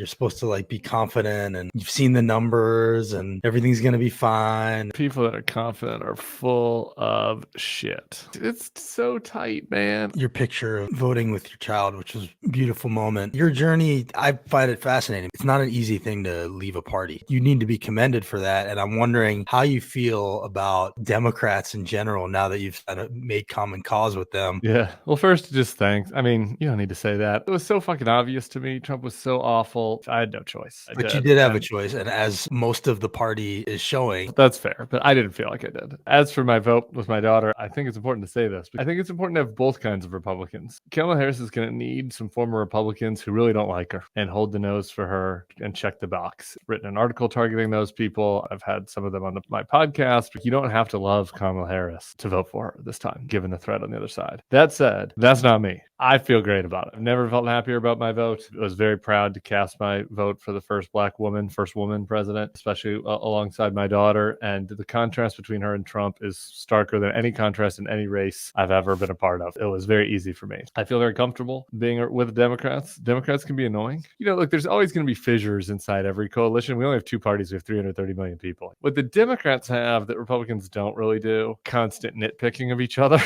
You're supposed to like be confident and you've seen the numbers and everything's going to be fine. People that are confident are full of shit. It's so tight, man. Your picture of voting with your child, which was a beautiful moment. Your journey, I find it fascinating. It's not an easy thing to leave a party. You need to be commended for that. And I'm wondering how you feel about Democrats in general now that you've kind of made common cause with them. Yeah. Well, first, just thanks. I mean, you don't need to say that. It was so fucking obvious to me. Trump was so awful. I had no choice. But you did have a choice. And as most of the party is showing, that's fair. But I didn't feel like I did. As for my vote with my daughter, I think it's important to say this. I think it's important to have both kinds of Republicans. Kamala Harris is going to need some former Republicans who really don't like her and hold the nose for her and check the box. I've written an article targeting those people. I've had some of them on my podcast. But you don't have to love Kamala Harris to vote for her this time, given the threat on the other side. That said, that's not me. I feel great about it. I've never felt happier about my vote. I was very proud to cast my vote for the first woman president, especially alongside my daughter. And the contrast between her and Trump is starker than any contrast in any race I've ever been a part of. It was very easy for me. I feel very comfortable being with Democrats. Democrats can be annoying. Look, there's always going to be fissures inside every coalition. We only have two parties. We have 330 million people. What the Democrats have that Republicans don't really do, constant nitpicking of each other.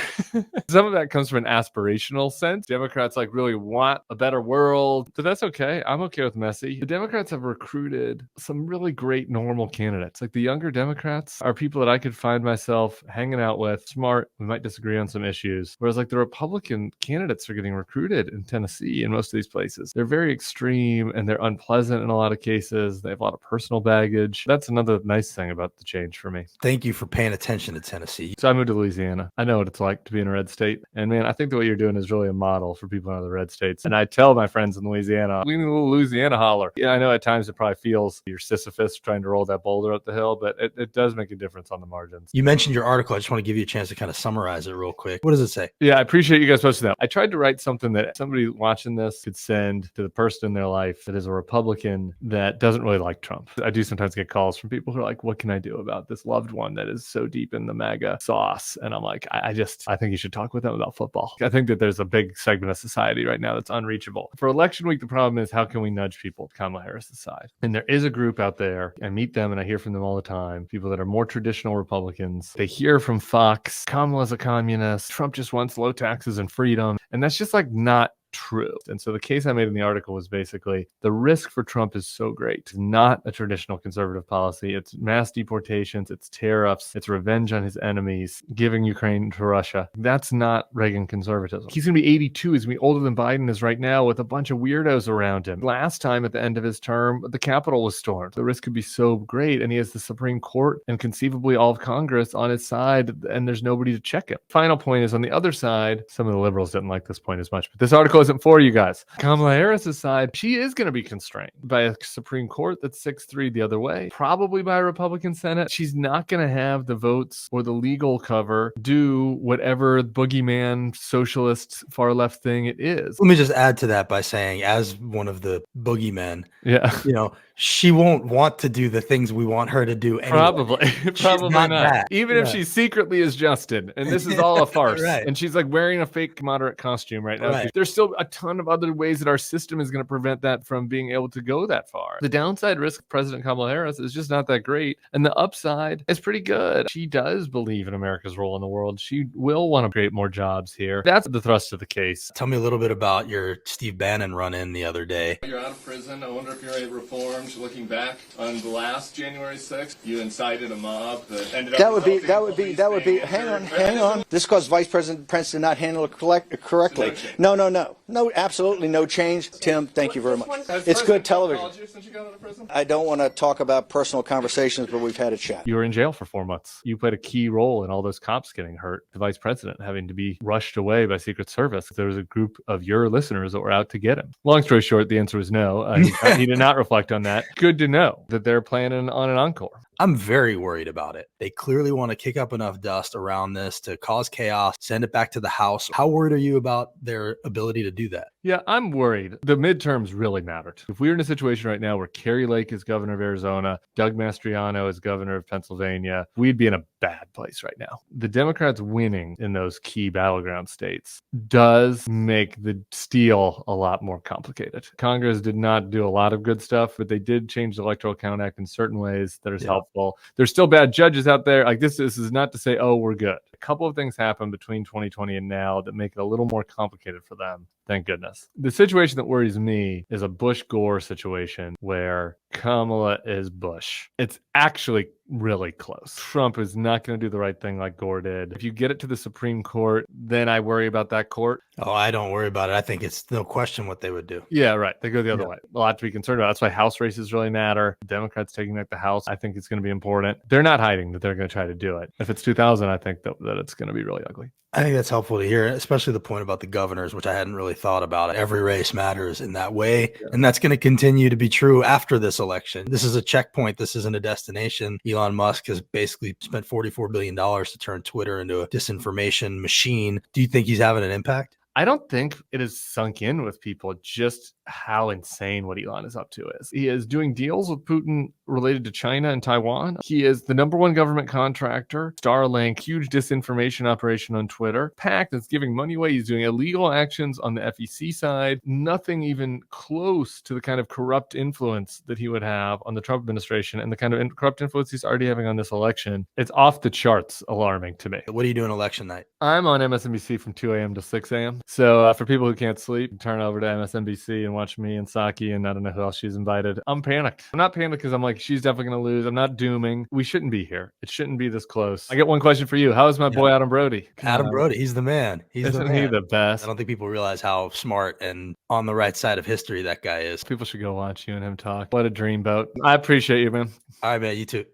Some of that comes from an aspirational sense. Democrats really want a better world, but that's okay. I'm okay with messy. The Democrats have recruited some really great normal candidates. Like the younger Democrats are people that I could find myself hanging out with, smart. We might disagree on some issues. Whereas the Republican candidates are getting recruited in Tennessee and most of these places. They're very extreme and they're unpleasant in a lot of cases. They have a lot of personal baggage. That's another nice thing about the change for me. Thank you for paying attention to Tennessee. So I moved to Louisiana. I know what it's like to be in a red state. And man, I think that what you're doing is really a model for people in other red states. And I tell my friends in Louisiana, we need a little Louisiana holler. Yeah, I know at times it probably feels you're Sisyphus trying to roll that boulder up the hill, but it does make a difference on the margins. You mentioned your article. I just want to give you a chance to kind of summarize it real quick. What does it say? Yeah, I appreciate you guys posting that. I tried to write something that somebody watching this could send to the person in their life that is a Republican that doesn't really like Trump. I do sometimes get calls from people who are like, what can I do about this loved one that is so deep in the MAGA sauce? And I'm like, I think you should talk with them about football. I think that there's a big segment of society right now that's unreachable. For election week, the problem is how can we nudge people to Kamala Harris' side? And there is a group out there. I meet them and I hear from them all the time. People that are more traditional Republicans. They hear from Fox, Kamala's a communist. Trump just wants low taxes and freedom. And that's just not true. And so the case I made in the article was basically the risk for Trump is so great. It's not a traditional conservative policy. It's mass deportations, it's tariffs, it's revenge on his enemies, giving Ukraine to Russia. That's not Reagan conservatism. He's going to be 82. He's going to be older than Biden is right now with a bunch of weirdos around him. Last time at the end of his term, the Capitol was stormed. The risk could be so great. And he has the Supreme Court and conceivably all of Congress on his side, and there's nobody to check him. Final point is on the other side, some of the liberals didn't like this point as much, but this article isn't for you guys. Kamala Harris's side, she is going to be constrained by a Supreme Court that's 6-3 the other way, probably by a Republican Senate. She's not going to have the votes or the legal cover do whatever boogeyman socialist far left thing it is. Let me just add to that by saying, as one of the boogeymen, yeah, she won't want to do the things we want her to do anyway. Probably not. Even if she secretly is Justin, and this is all a farce, right. And she's wearing a fake moderate costume right now. Right. There's still a ton of other ways that our system is going to prevent that from being able to go that far. The downside risk of President Kamala Harris is just not that great, and the upside is pretty good. She does believe in America's role in the world. She will want to create more jobs here. That's the thrust of the case. Tell me a little bit about your Steve Bannon run-in the other day. You're out of prison. I wonder if you're reformed. Looking back on the last January 6th, you incited a mob that ended up. That would be. Hang on. This because Vice President Pence did not handle it correctly. No, absolutely no change. Tim, thank you very much. It's good television. I don't want to talk about personal conversations, but we've had a chat. You were in jail for 4 months. You played a key role in all those cops getting hurt. The vice president having to be rushed away by Secret Service. There was a group of your listeners that were out to get him. Long story short, the answer was no. He did not reflect on that. Good to know that they're planning on an encore. I'm very worried about it. They clearly want to kick up enough dust around this to cause chaos, send it back to the House. How worried are you about their ability to do that? Yeah, I'm worried. The midterms really mattered. If we were in a situation right now where Kerry Lake is governor of Arizona, Doug Mastriano is governor of Pennsylvania, we'd be in a bad place right now. The Democrats winning in those key battleground states does make the steal a lot more complicated. Congress did not do a lot of good stuff, but they did change the Electoral Count Act in certain ways that is helpful. There's still bad judges out there. Like this is not to say, oh, we're good. A couple of things happened between 2020 and now that make it a little more complicated for them. Thank goodness. The situation that worries me is a Bush-Gore situation where Kamala is Bush. It's actually really close. Trump is not going to do the right thing like Gore did. If you get it to the Supreme Court, then I worry about that court. Oh, I don't worry about it. I think it's no question what they would do. Yeah, right. They go the other way. A lot to be concerned about. That's why House races really matter. Democrats taking back the House, I think it's going to be important. They're not hiding that they're going to try to do it. If it's 2000, I think that it's going to be really ugly. I think that's helpful to hear, especially the point about the governors, which I hadn't really thought about. Every race matters in that way. Yeah. And that's going to continue to be true after this election. This is a checkpoint. This isn't a destination. Elon Musk has basically spent $44 billion to turn Twitter into a disinformation machine. Do you think he's having an impact? I don't think it has sunk in with people just how insane what Elon is up to is. He is doing deals with Putin related to China and Taiwan. He is the number one government contractor. Starlink, huge disinformation operation on Twitter. PAC that's giving money away. He's doing illegal actions on the FEC side. Nothing even close to the kind of corrupt influence that he would have on the Trump administration and the kind of corrupt influence he's already having on this election. It's off the charts alarming to me. What are you doing election night? I'm on MSNBC from 2 a.m. to 6 a.m. So for people who can't sleep, turn over to MSNBC and watch me and Saki and I don't know who else she's invited. I'm panicked. I'm not panicked because I'm like, she's definitely going to lose. I'm not dooming. We shouldn't be here. It shouldn't be this close. I get one question for you. How is my boy Adam Brody? Adam Brody, he's the man. Isn't he the best? I don't think people realize how smart and on the right side of history that guy is. People should go watch you and him talk. What a dreamboat. I appreciate you, man. All right, man. You too.